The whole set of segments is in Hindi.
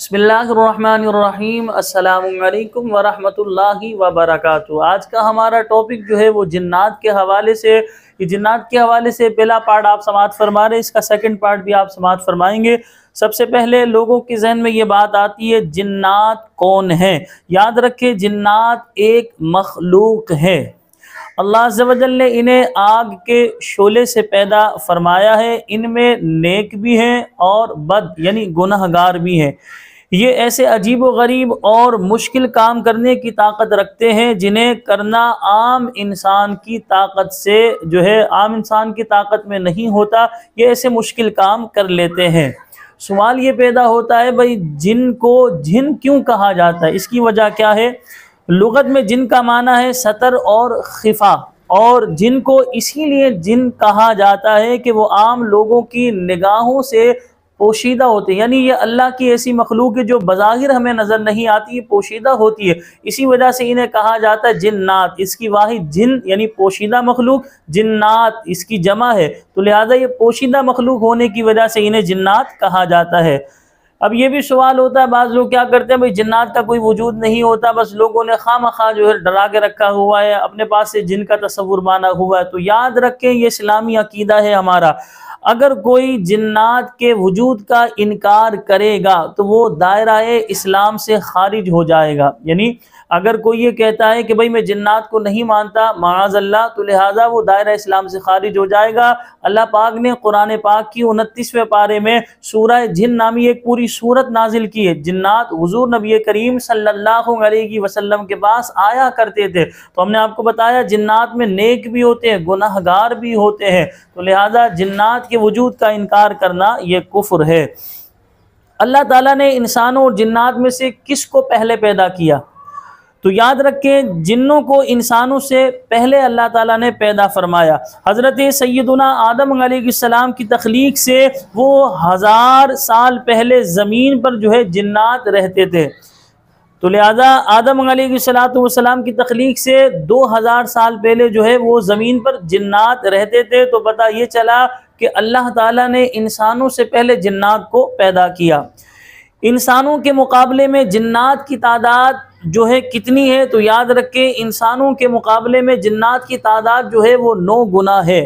बिस्मिल्लाहिर्रहमानिर्रहीम अस्सलामुअलैकुम वरहमतुल्लाहि वबरकातुहू। आज का हमारा टॉपिक जो है वो जिन्नात के हवाले से, ये जिन्नात के हवाले से पहला पार्ट आप समाअत फरमा रहे, इसका सेकंड पार्ट भी आप समाअत फरमाएंगे। सबसे पहले लोगों के जहन में ये बात आती है जिन्नात कौन है। याद रखें, जिन्नात एक मखलूक है। अल्लाह अज़्ज़ व जल ने इन्हें आग के शोले से पैदा फरमाया है। इनमें नेक भी हैं और बद यानी गुनहगार भी हैं। ये ऐसे अजीब व गरीब और मुश्किल काम करने की ताकत रखते हैं जिन्हें करना आम इंसान की ताकत से जो है आम इंसान की ताकत में नहीं होता। ये ऐसे मुश्किल काम कर लेते हैं। सवाल ये पैदा होता है, भाई जिन को जिन क्यों कहा जाता है? इसकी वजह क्या है? लुगत में जिन का माना है सतर और खिफा, और जिन को इसीलिए जिन कहा जाता है कि वो आम लोगों की निगाहों से पोशीदा होते हैं। यानी ये अल्लाह की ऐसी मखलूक है जो बज़ाहिर हमें नज़र नहीं आती, पोशीदा होती है। इसी वजह से इन्हें कहा जाता है जिन्नात। इसकी वाहिद जिन यानी पोशीदा मखलूक, जिन्नात इसकी जमा है, तो लिहाजा ये पोशीदा मखलूक होने की वजह से इन्हें जिन्नात कहा जाता है। अब ये भी सवाल होता है, बाज़ लोग क्या करते हैं, भाई जिन्नात का कोई वजूद नहीं होता, बस लोगों ने खामखा जो है डरा के रखा हुआ है, अपने पास से जिन का तस्वुर माना हुआ है। तो याद रखें, ये इस्लामी अकीदा है हमारा। अगर कोई जिन्नात के वजूद का इनकार करेगा तो वो दायरा इस्लाम से खारिज हो जाएगा। यानी अगर कोई ये कहता है कि भाई मैं जिन्नात को नहीं मानता माअज़ल्लाह, तो लिहाजा वो दायरा इस्लाम से खारिज हो जाएगा। अल्लाह पाक ने कुरान पाक की 29वें पारे में सूरह जिन नामी एक पूरी सूरत नाजिल की है। जिन्नात हुजूर नबी करीम सल्लल्लाहु अलैहि वसल्लम के पास आया करते थे। तो हमने आपको बताया जिन्नात में नेक भी होते हैं, गुनाहगार भी होते हैं। तो लिहाजा जिन्नात के वजूद का इनकार करना ये कुफ्र है। अल्लाह ताला ने इंसानों और जिन्नात में से किसको पहले पैदा किया? तो याद रखें, जिन्नों को इंसानों से पहले अल्लाह ताला ने पैदा फरमाया। हज़रत सैयदुना आदम अलैहिस्सलाम की तख्लीक से वो 1000 साल पहले ज़मीन पर जो है जिन्नात रहते थे। तो लिहाजा आदम अलैहिस्सलाम की तख्लीक से 2000 साल पहले जो है वो ज़मीन पर जिन्नात रहते थे। तो पता ये चला कि अल्लाह ताला ने इंसानों से पहले जिन्नात को पैदा किया। इंसानों के मुकाबले में जिन्नात की तादाद जो है कितनी है? तो याद रखें, इंसानों के मुकाबले में जिन्नात की तादाद जो है वो 9 गुना है।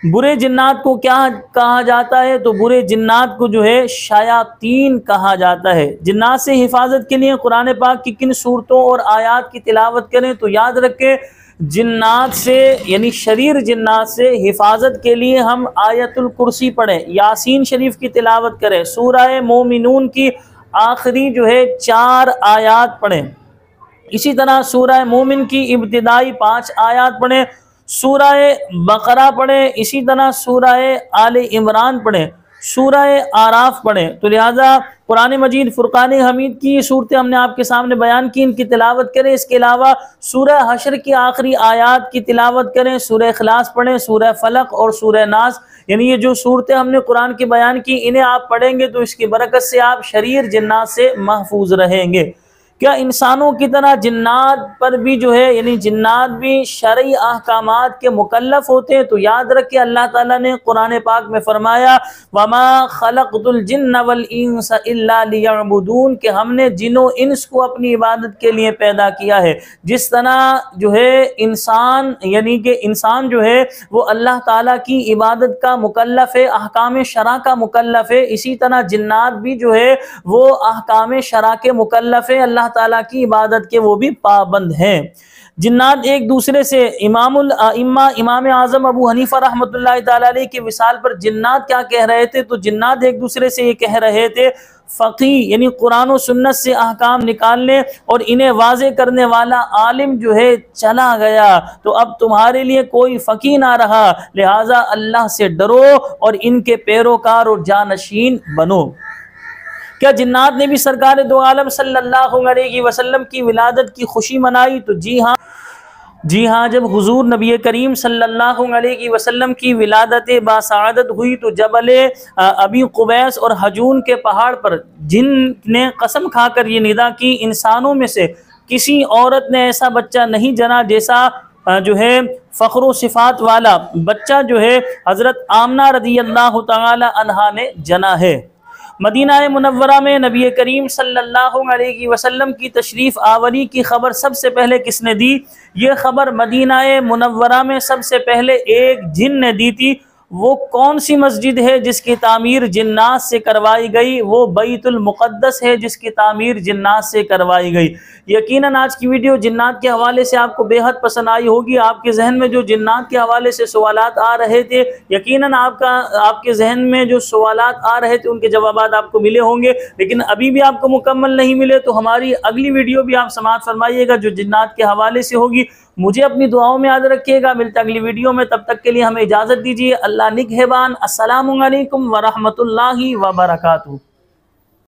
बुरे जिन्नात को क्या कहा जाता है? तो बुरे जिन्नात को जो है शायातीन कहा जाता है। जिन्नात से हिफाजत के लिए कुरान पाक की किन सूरतों और आयात की तिलावत करें? तो याद रखें, जिन्नात से यानी शरीर जिन्नात से हिफाजत के लिए हम आयतुल कुर्सी पढ़ें, यासीन शरीफ की तिलावत करें, सूरह मोमिनून की आखिरी जो है 4 आयात पढ़ें। इसी तरह सूरह मोमिन की इब्तिदाई 5 आयात पढ़ें, सूरह बकरा पढ़ें, इसी तरह सूरह आले इमरान पढ़ें, सूरह आराफ पढ़ें। तो लिहाजा कुरान मजीद फुरकान हमीद की सूरतें हमने आपके सामने बयान की, इनकी तिलावत करें। इसके अलावा सूरह हशर की आखिरी आयात की तिलावत करें, सूरह इखलास पढ़ें, सूरह फलक और सूरह नास। यानी ये जो सूरतें हमने कुरान की बयान की, इन्हें आप पढ़ेंगे तो इसकी बरकत से आप शरीर जिन्नात से महफूज रहेंगे। क्या इंसानों की तरह जिन्नात पर भी जो है यानी जिन्नात भी शरई अहकामात के मुकल्लफ होते हैं? तो याद रखिए, अल्लाह ताला ने कुरान पाक में फरमाया वमा खलक़तुल जिन्न वल इंसा इल्ला लियअबुदून, कि हमने जिन्नो इंस को अपनी इबादत के लिए पैदा किया है। जिस तरह जो है इंसान यानी कि इंसान जो है वो अल्लाह ताला की इबादत का मुकल्लफ है, अहकाम शरा का मुकल्लफ है, इसी तरह जिन्नात भी जो है वो अहकाम शरा के मुकल्लफ है, अल्लाह ताला की इबादत के वो भी पाबंद हैं। जिन्नात एक दूसरे से इमाम आज़म अबू हनीफा रहमतुल्लाहि तआला अलैहि के विसाल पर जिन्नात क्या कह रहे थे? तो जिन्नात एक दूसरे से ये कह रहे थे, फ़क़ी यानी कुरान और सुन्नत से अहकाम निकालने और इन्हें वाज़े करने वाला आलिम जो है चला गया, तो अब तुम्हारे लिए कोई फ़क़ी ना रहा, लिहाजा अल्लाह से डरो और इनके पैरोकार और जानशीन बनो। क्या जिन्नात ने भी सरकार दो आलम सल्लल्लाहु अलैहि वसल्लम की विलादत की खुशी मनाई? तो जी हाँ, जब हुजूर नबी करीम सल्लल्लाहु अलैहि वसल्लम की विलादत बासआदत हुई तो जबल अबी कुबैस और हजून के पहाड़ पर जिन ने कसम खाकर ये निदा की, इंसानों में से किसी औरत ने ऐसा बच्चा नहीं जना जैसा जो है फ़ख्र सिफ़ात वाला बच्चा जो है हज़रत आमना रज़ियल्लाहु तआला अन्हा ने जना है। मदीना मुनव्वरा में नबी करीम सल्लल्लाहु अलैहि वसल्लम की तशरीफ़ आवरी की ख़बर सबसे पहले किसने दी? ये ख़बर मदीना मुनव्वरा में सबसे पहले एक जिन ने दी थी। वो कौन सी मस्जिद है जिसकी तामीर जिन्नात से करवाई गई? वो बैतुल मुक़द्दस है जिसकी तामीर जिन्नात से करवाई गई। यकीनन आज की वीडियो जिन्नात के हवाले से आपको बेहद पसंद आई होगी। आपके जहन में जो जिन्नात के हवाले से सवालात आ रहे थे, यकीनन आपके जहन में जो सवालात आ रहे थे उनके जवाबात आपको मिले होंगे, लेकिन अभी भी आपको मुकम्मल नहीं मिले तो हमारी अगली वीडियो भी आप समाअत फरमाइएगा जो जिन्नात के हवाले से होगी। मुझे अपनी दुआओं में याद रखिएगा। मिलता अगली वीडियो में, तब तक के लिए हमें इजाज़त दीजिए। अल्लाह निगहबान। अस्सलामु अलैकुम व रहमतुल्लाहि व बरकातुहू।